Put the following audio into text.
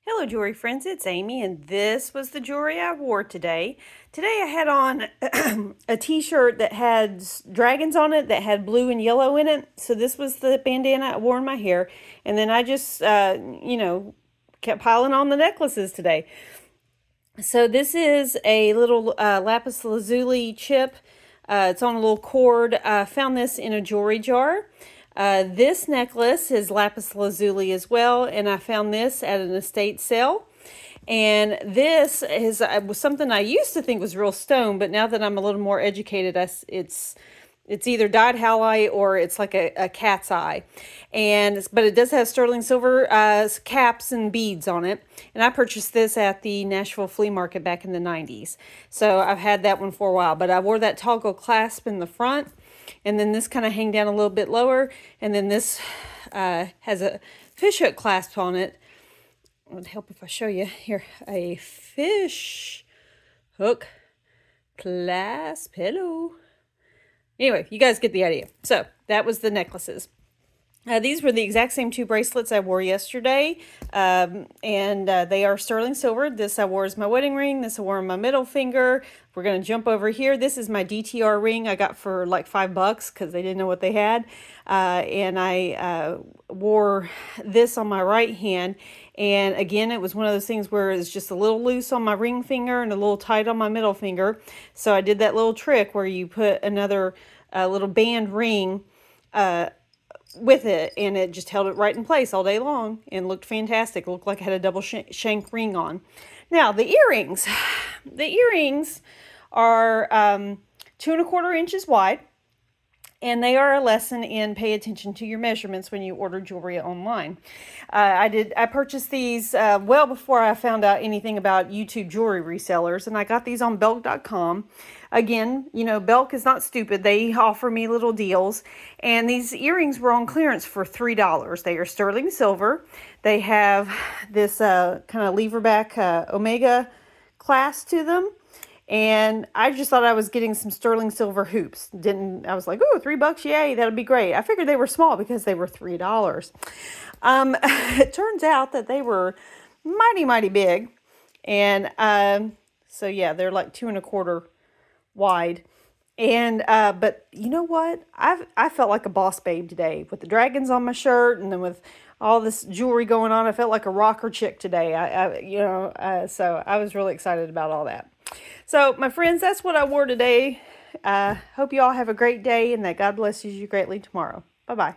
Hello jewelry friends, it's Amy and this was the jewelry I wore today. Today I had on a t-shirt that had dragons on it that had blue and yellow in it. So this was the bandana I wore in my hair. And then I just, kept piling on the necklaces today. So this is a little lapis lazuli chip. It's on a little cord. I found this in a jewelry jar. This necklace is lapis lazuli as well, and I found this at an estate sale. And this is was something I used to think was real stone, but now that I'm a little more educated, it's either dyed halide or it's like a cat's eye. But it does have sterling silver caps and beads on it. And I purchased this at the Nashville flea market back in the 90s. So I've had that one for a while. But I wore that toggle clasp in the front. And then this kind of hang down a little bit lower. And then this has a fishhook clasp on it. It would help if I show you here. A fish hook clasp. Hello. Anyway, you guys get the idea. So that was the necklaces. These were the exact same two bracelets I wore yesterday, and they are sterling silver. This I wore as my wedding ring. This I wore on my middle finger. We're going to jump over here. This is my DTR ring I got for like $5 because they didn't know what they had. And I wore this on my right hand. And again, it was one of those things where it's just a little loose on my ring finger and a little tight on my middle finger. So I did that little trick where you put another little band ring with it, and it just held it right in place all day long and looked fantastic. It looked like I had a double shank ring on. Now the earrings are 2¼ inches wide, and they are a lesson in pay attention to your measurements when you order jewelry online. I purchased these well before I found out anything about YouTube jewelry resellers, and I got these on Belk.com. Again, you know, Belk is not stupid. They offer me little deals, and these earrings were on clearance for $3. They are sterling silver. They have this kind of lever back omega clasp to them. And I just thought I was getting some sterling silver hoops. I was like, oh, $3, yay, that'd be great. I figured they were small because they were $3. It turns out that they were mighty, mighty big. And so yeah, they're like 2¼ wide. And but you know what? I felt like a boss babe today with the dragons on my shirt, and then with all this jewelry going on. I felt like a rocker chick today. So I was really excited about all that. So my friends, that's what I wore today. Hope you all have a great day and that God blesses you greatly tomorrow. Bye-bye.